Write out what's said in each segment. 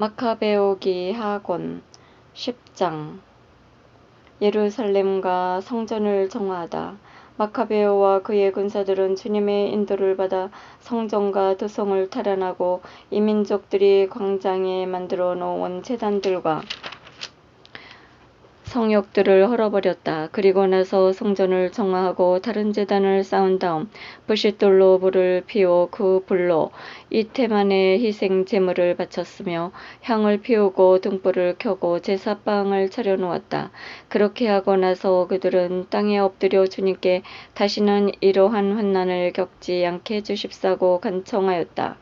마카베오기 하곤 10장. 예루살렘과 성전을 정화하다. 마카베오와 그의 군사들은 주님의 인도를 받아 성전과 도성을 탈환하고 이민족들이 광장에 만들어 놓은 제단들과 성역들을 헐어버렸다. 그리고 나서 성전을 정화하고 다른 제단을 쌓은 다음 부싯돌로 불을 피워 그 불로 이태만의 희생 제물을 바쳤으며 향을 피우고 등불을 켜고 제사빵을 차려놓았다. 그렇게 하고 나서 그들은 땅에 엎드려 주님께 다시는 이러한 환난을 겪지 않게 해주십사고 간청하였다.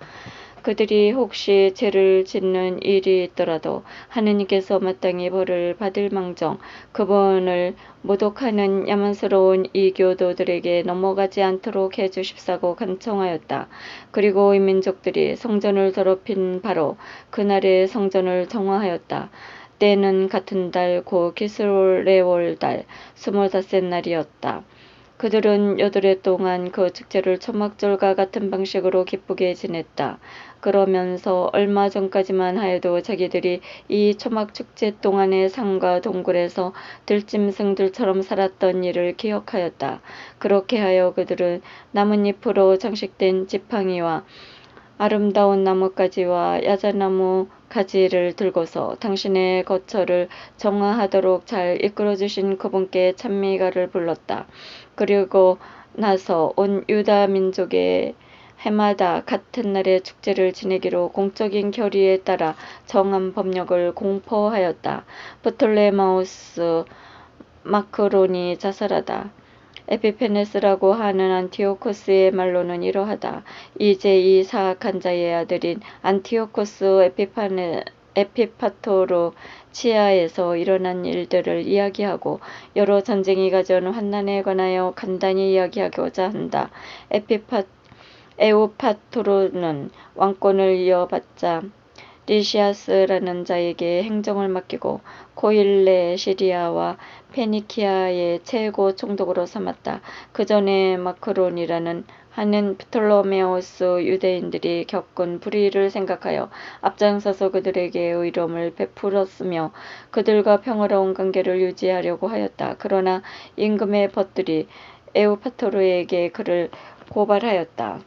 그들이 혹시 죄를 짓는 일이 있더라도 하느님께서 마땅히 벌을 받을 망정 그분을 모독하는 야만스러운 이교도들에게 넘어가지 않도록 해주십사고 간청하였다. 그리고 이 민족들이 성전을 더럽힌 바로 그날에 성전을 정화하였다. 때는 같은 달 곧 기스레월 달 25째 날이었다. 그들은 8해 동안 그 축제를 초막절과 같은 방식으로 기쁘게 지냈다. 그러면서 얼마 전까지만 하여도 자기들이 이 초막축제 동안의 산과 동굴에서 들짐승들처럼 살았던 일을 기억하였다. 그렇게 하여 그들은 나뭇잎으로 장식된 지팡이와 아름다운 나뭇가지와 야자나무 가지를 들고서 당신의 거처를 정화하도록 잘 이끌어주신 그분께 찬미가를 불렀다. 그리고 나서 온 유다 민족의 해마다 같은 날에 축제를 지내기로 공적인 결의에 따라 정한 법령을 공포하였다. 프톨레마우스 마크론이 자살하다. 에피페네스라고 하는 안티오코스의 말로는 이러하다. 이제 이 사악한 자의 아들인 안티오코스 에피파토로 치아에서 일어난 일들을 이야기하고 여러 전쟁이 가져온 환난에 관하여 간단히 이야기하고자 한다. 에우파토르는 왕권을 이어받자 리시아스라는 자에게 행정을 맡기고 고일레 시리아와 페니키아의 최고 총독으로 삼았다. 그 전에 마크론이라는 하는 프톨로메오스 유대인들이 겪은 불의를 생각하여 앞장서서 그들에게 의로움을 베풀었으며 그들과 평화로운 관계를 유지하려고 하였다. 그러나 임금의 벗들이 에우파토르에게 그를 고발하였다.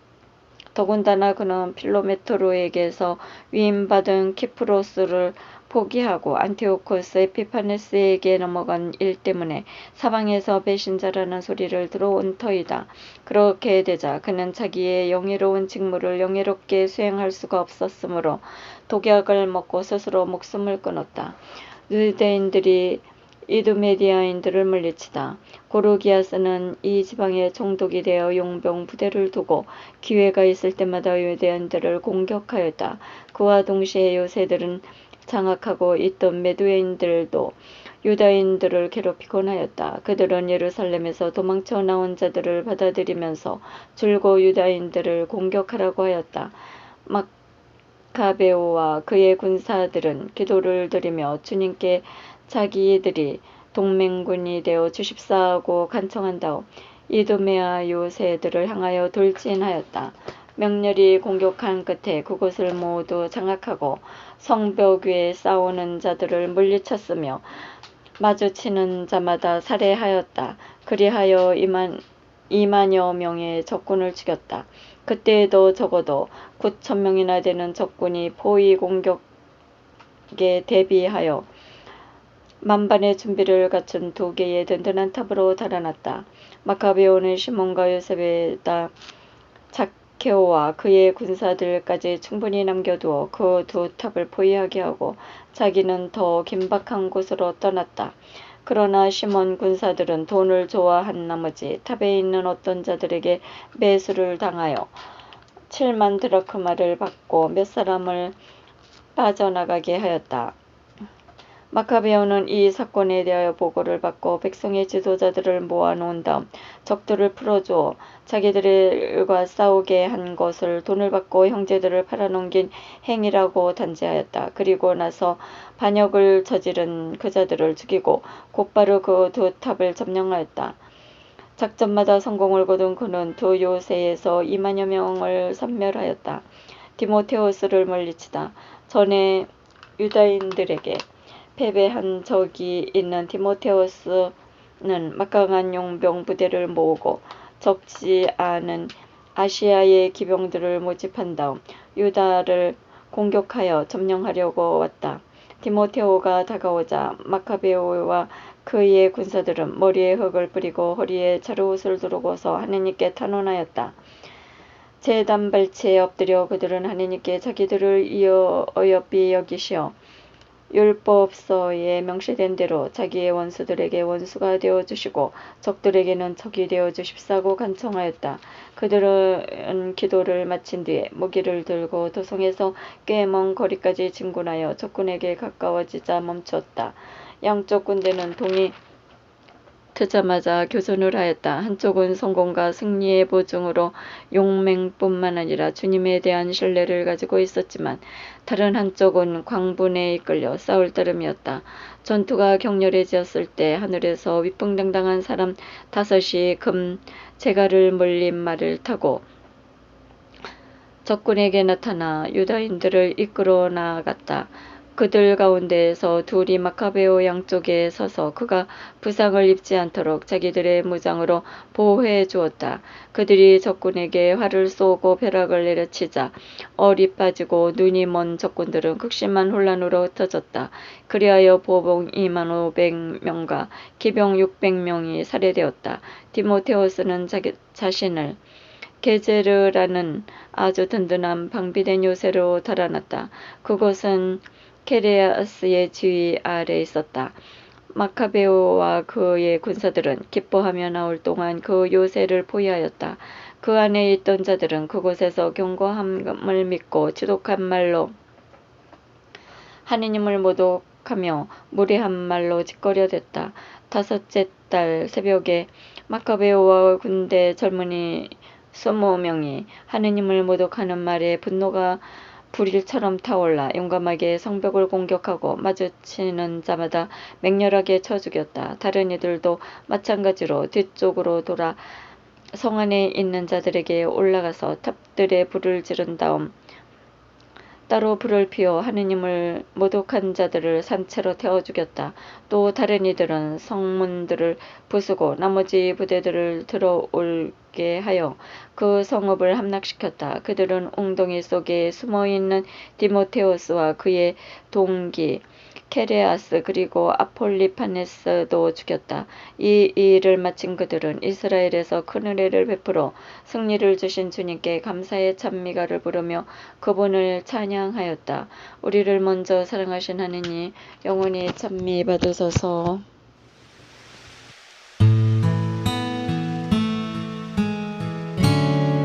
더군다나 그는 필로메토르에게서 위임받은 키프로스를 포기하고 안티오코스 에피파네스에게 넘어간 일 때문에 사방에서 배신자라는 소리를 들어온 터이다. 그렇게 되자 그는 자기의 영예로운 직무를 영예롭게 수행할 수가 없었으므로 독약을 먹고 스스로 목숨을 끊었다. 유대인들이 이두메디아인들을 물리치다. 고르기아스는 이 지방에 총독이 되어 용병 부대를 두고 기회가 있을 때마다 유대인들을 공격하였다. 그와 동시에 요새들은 장악하고 있던 메두인들도 유다인들을 괴롭히곤 하였다. 그들은 예루살렘에서 도망쳐 나온 자들을 받아들이면서 줄곧 유다인들을 공격하라고 하였다. 마카베오와 그의 군사들은 기도를 드리며 주님께 자기들이 동맹군이 되어 주십사하고 간청한 다음 이두메아 요새들을 향하여 돌진하였다. 명렬히 공격한 끝에 그곳을 모두 장악하고 성벽 위에 싸우는 자들을 물리쳤으며 마주치는 자마다 살해하였다. 그리하여 2만여 명의 적군을 죽였다. 그때에도 적어도 9,000명이나 되는 적군이 포위 공격에 대비하여 만반의 준비를 갖춘 2개의 든든한 탑으로 달아났다. 마카베오는 시몬과 요셉에다 자케오와 그의 군사들까지 충분히 남겨두어 그 2탑을 포위하게 하고 자기는 더 긴박한 곳으로 떠났다. 그러나 시몬 군사들은 돈을 좋아한 나머지 탑에 있는 어떤 자들에게 매수를 당하여 7만 드라크마를 받고 몇 사람을 빠져나가게 하였다. 마카베오는 이 사건에 대하여 보고를 받고 백성의 지도자들을 모아놓은 다음 적들을 풀어주어 자기들과 싸우게 한 것을 돈을 받고 형제들을 팔아넘긴 행위라고 단죄하였다. 그리고 나서 반역을 저지른 그 자들을 죽이고 곧바로 그 2탑을 점령하였다. 작전마다 성공을 거둔 그는 2 요새에서 2만여 명을 섬멸하였다. 디모테오스를 물리치다. 전에 유다인들에게 패배한 적이 있는 디모데후스는 막강한 용병 부대를 모으고 적지 않은 아시아의 기병들을 모집한 다음 유다를 공격하여 점령하려고 왔다. 디모데오가 다가오자 마카베오와 그의 군사들은 머리에 흙을 뿌리고 허리에 자루옷을 두르고서 하느님께 탄원하였다. 제단발치에 엎드려 그들은 하느님께 자기들을 어여삐 여기시어 율법서에 명시된 대로 자기의 원수들에게 원수가 되어주시고 적들에게는 적이 되어주십사고 간청하였다. 그들은 기도를 마친 뒤에 무기를 들고 도성에서 꽤 먼 거리까지 진군하여 적군에게 가까워지자 멈췄다. 양쪽 군대는 동이 트자마자 교전을 하였다. 한쪽은 성공과 승리의 보증으로 용맹뿐만 아니라 주님에 대한 신뢰를 가지고 있었지만 다른 한쪽은 광분에 이끌려 싸울 따름이었다. 전투가 격렬해졌을 때 하늘에서 위풍당당한 사람 5이 금 제갈을 물린 말을 타고 적군에게 나타나 유다인들을 이끌어 나아갔다. 그들 가운데에서 둘이 마카베오 양쪽에 서서 그가 부상을 입지 않도록 자기들의 무장으로 보호해 주었다. 그들이 적군에게 활을 쏘고 벼락을 내려치자 얼이 빠지고 눈이 먼 적군들은 극심한 혼란으로 흩어졌다. 그리하여 보복 25,000명과 기병 600명이 살해되었다. 디모데후스는 자신을 게제르라는 아주 든든한 방비된 요새로 달아났다. 그곳은 케레아스의 지휘 아래 있었다. 마카베오와 그의 군사들은 기뻐하며 나올 동안 그 요새를 포위하였다. 그 안에 있던 자들은 그곳에서 견고함을 믿고 지독한 말로 하느님을 모독하며 무례한 말로 짓거려댔다. 5째 달 새벽에 마카베오와 군대 젊은이 20명이 하느님을 모독하는 말에 분노가 불일처럼 타올라 용감하게 성벽을 공격하고 마주치는 자마다 맹렬하게 쳐 죽였다. 다른 이들도 마찬가지로 뒤쪽으로 돌아 성 안에 있는 자들에게 올라가서 탑들에 불을 지른 다음 따로 불을 피워 하느님을 모독한 자들을 산채로 태워 죽였다. 또 다른 이들은 성문들을 부수고 나머지 부대들을 들어올게 하여 그 성읍을 함락시켰다. 그들은 웅덩이 속에 숨어있는 디모데후스와 그의 동기 케레아스 그리고 아폴리파네스도 죽였다. 이 일을 마친 그들은 이스라엘에서 큰 은혜를 베풀어 승리를 주신 주님께 감사의 찬미가를 부르며 그분을 찬양하였다. 우리를 먼저 사랑하신 하느님 영원히 찬미 받으소서.